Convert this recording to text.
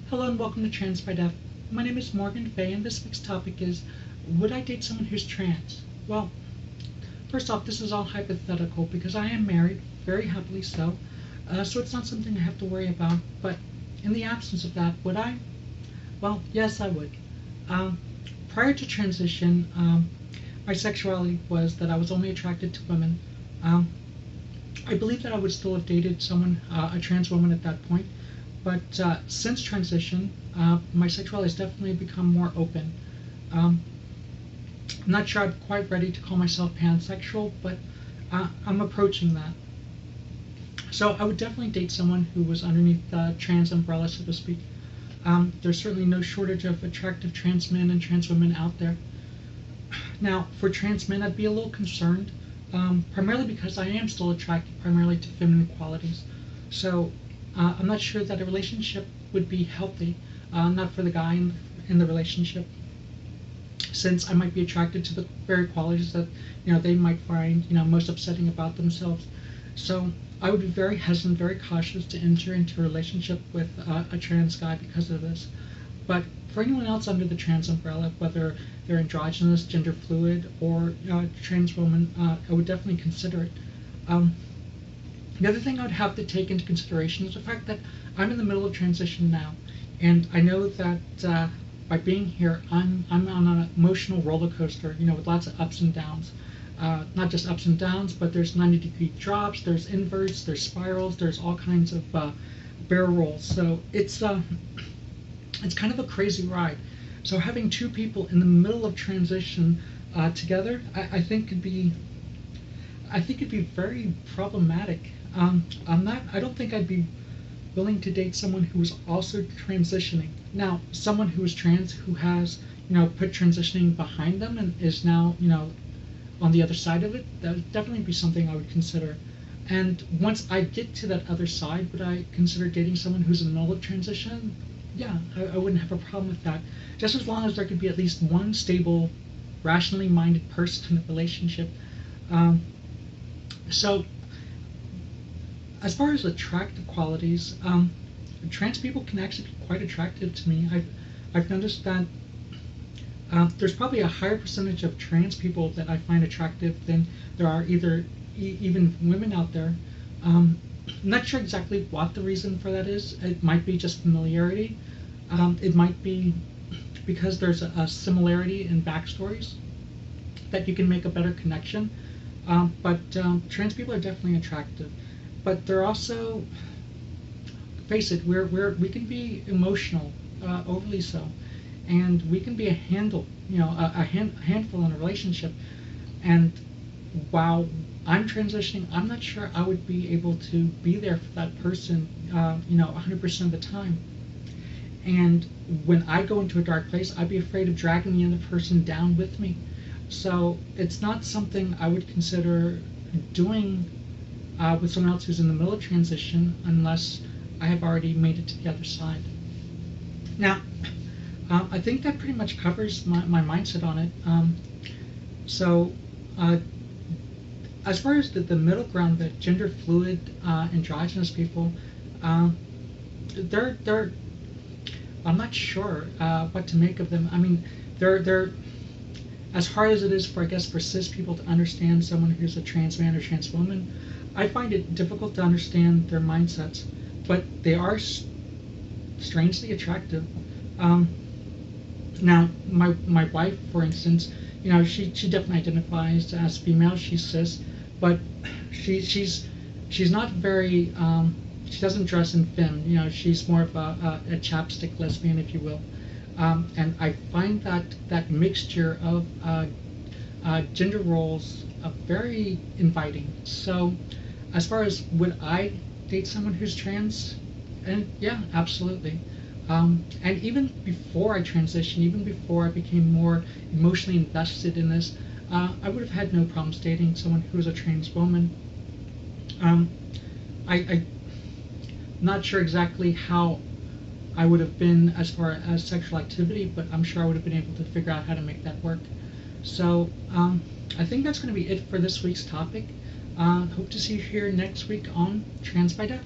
Hello and welcome to TransByDef. My name is Morgan Fay and this week's topic is, would I date someone who's trans? Well, first off, this is all hypothetical because I am married, very happily so, so it's not something I have to worry about, but in the absence of that, would I? Well, yes, I would. Prior to transition, my sexuality was that I was only attracted to women. Um, I believe that I would still have dated someone, a trans woman at that point. But since transition, my sexuality has definitely become more open. I'm not sure I'm quite ready to call myself pansexual, but I'm approaching that. So I would definitely date someone who was underneath the trans umbrella, so to speak. There's certainly no shortage of attractive trans men and trans women out there. Now, for trans men, I'd be a little concerned, primarily because I am still attracted primarily to feminine qualities. So I'm not sure that a relationship would be healthy, not for the guy in the relationship, since I might be attracted to the very qualities that they might find most upsetting about themselves. So I would be very hesitant, very cautious to enter into a relationship with a trans guy because of this. But for anyone else under the trans umbrella, whether they're androgynous, gender fluid, or trans woman, I would definitely consider it. The other thing I would have to take into consideration is the fact that I'm in the middle of transition now, and I know that by being here, I'm on an emotional roller coaster, with lots of ups and downs. Not just ups and downs, but there's 90-degree drops, there's inverts, there's spirals, there's all kinds of barrel rolls. So it's kind of a crazy ride. So having two people in the middle of transition together, I think it'd be very problematic. I don't think I'd be willing to date someone who was also transitioning. Now, someone who is trans who has, put transitioning behind them and is now, on the other side of it, that would definitely be something I would consider. And once I get to that other side, would I consider dating someone who's in the middle of transition? Yeah, I wouldn't have a problem with that. Just as long as there could be at least one stable, rationally minded person in the relationship. So, as far as attractive qualities, trans people can actually be quite attractive to me. I've noticed that there's probably a higher percentage of trans people that I find attractive than there are even women out there. I'm not sure exactly what the reason for that is. It might be just familiarity. It might be because there's a similarity in backstories that you can make a better connection. But trans people are definitely attractive. But they're also, face it, we can be emotional, overly so, and we can be a handful in a relationship. And while I'm transitioning, I'm not sure I would be able to be there for that person, 100% of the time. And when I go into a dark place, I'd be afraid of dragging the other person down with me. So it's not something I would consider doing with someone else who's in the middle of transition unless I have already made it to the other side. Now, I think that pretty much covers my mindset on it. As far as the middle ground, the gender fluid, androgynous people, they're I'm not sure what to make of them. I mean, they're as hard as it is for, I guess, for cis people to understand someone who's a trans man or trans woman, I find it difficult to understand their mindsets, but they are strangely attractive. Now, my wife, for instance, she definitely identifies as female. She's cis, but she's not very. She doesn't dress in femme. She's more of a chapstick lesbian, if you will. And I find that mixture of gender roles very inviting. So, as far as would I date someone who's trans, and yeah, absolutely. And even before I transitioned, even before I became more emotionally invested in this, I would have had no problems dating someone who was a trans woman. I'm not sure exactly how I would have been as far as sexual activity, but I'm sure I would have been able to figure out how to make that work. So I think that's going to be it for this week's topic. Hope to see you here next week on TransByDef.